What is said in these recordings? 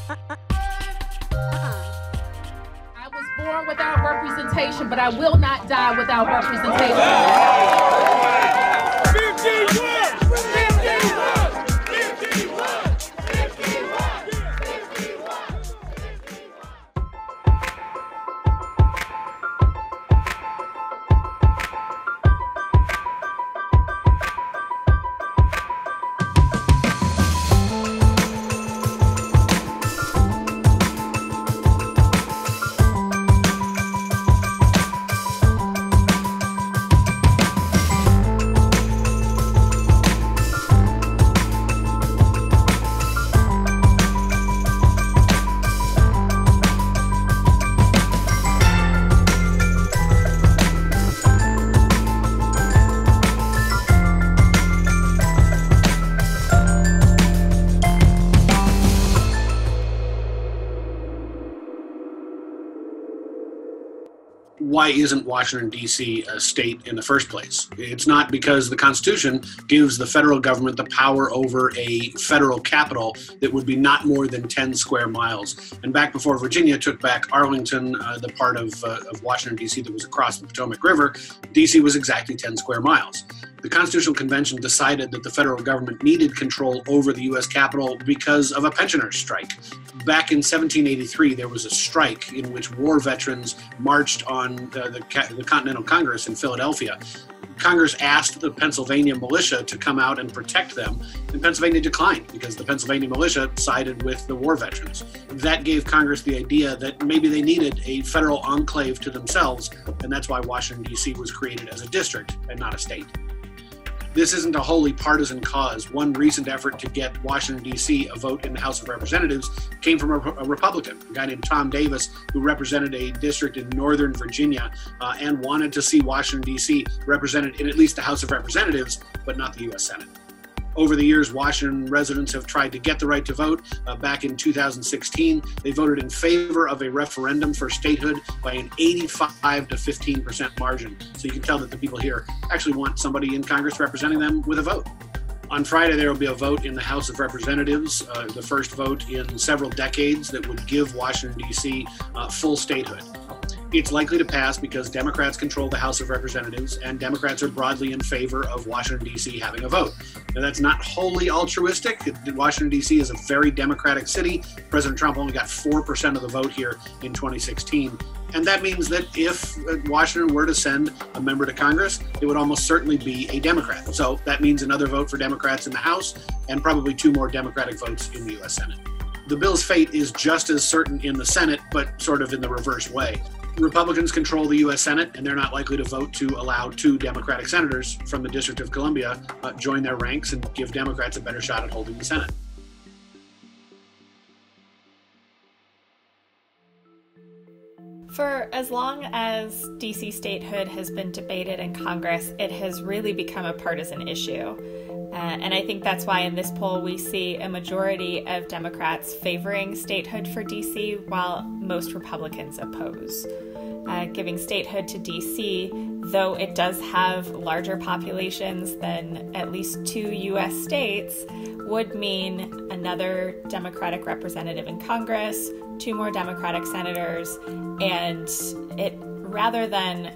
I was born without representation, but I will not die without representation. Why isn't Washington, D.C. a state in the first place? It's not because the Constitution gives the federal government the power over a federal capital that would be not more than 10 square miles. And back before Virginia took back Arlington, the part of Washington, D.C. that was across the Potomac River, D.C. was exactly 10 square miles. The Constitutional Convention decided that the federal government needed control over the U.S. Capitol because of a pensioners' strike. Back in 1783, there was a strike in which war veterans marched on the Continental Congress in Philadelphia. Congress asked the Pennsylvania militia to come out and protect them, and Pennsylvania declined because the Pennsylvania militia sided with the war veterans. That gave Congress the idea that maybe they needed a federal enclave to themselves, and that's why Washington, D.C. was created as a district and not a state. This isn't a wholly partisan cause. One recent effort to get Washington, D.C. a vote in the House of Representatives came from a Republican, a guy named Tom Davis, who represented a district in Northern Virginia and wanted to see Washington, D.C. represented in at least the House of Representatives, but not the U.S. Senate. Over the years, Washington residents have tried to get the right to vote. Back in 2016, they voted in favor of a referendum for statehood by an 85 to 15% margin. So you can tell that the people here actually want somebody in Congress representing them with a vote. On Friday, there will be a vote in the House of Representatives, the first vote in several decades that would give Washington, D.C. Full statehood. It's likely to pass because Democrats control the House of Representatives, and Democrats are broadly in favor of Washington, D.C. having a vote. Now, that's not wholly altruistic. Washington, D.C. is a very Democratic city. President Trump only got 4% of the vote here in 2016. And that means that if Washington were to send a member to Congress, it would almost certainly be a Democrat. So that means another vote for Democrats in the House and probably 2 more Democratic votes in the U.S. Senate. The bill's fate is just as certain in the Senate, but sort of in the reverse way. Republicans control the U.S. Senate, and they're not likely to vote to allow 2 Democratic senators from the District of Columbia join their ranks and give Democrats a better shot at holding the Senate. For as long as D.C. statehood has been debated in Congress, it has really become a partisan issue. And I think that's why in this poll we see a majority of Democrats favoring statehood for D.C. while most Republicans oppose. Giving statehood to D.C., though it does have larger populations than at least 2 U.S. states, would mean another Democratic representative in Congress, 2 more Democratic senators, and it, rather than,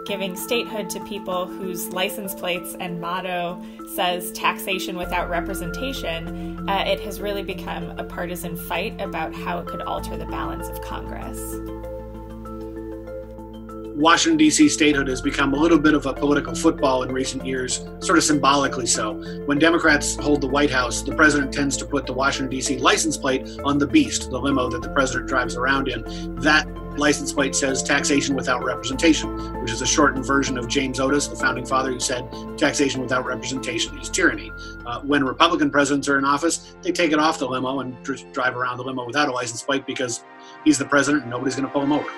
giving statehood to people whose license plates and motto says taxation without representation, it has really become a partisan fight about how it could alter the balance of Congress. Washington, D.C. statehood has become a little bit of a political football in recent years, sort of symbolically so. When Democrats hold the White House, the president tends to put the Washington, D.C. license plate on the Beast, the limo that the president drives around in. That license plate says taxation without representation, which is a shortened version of James Otis, the founding father, who said taxation without representation is tyranny. When Republican presidents are in office, they take it off the limo and just drive around the limo without a license plate because he's the president and nobody's going to pull him over.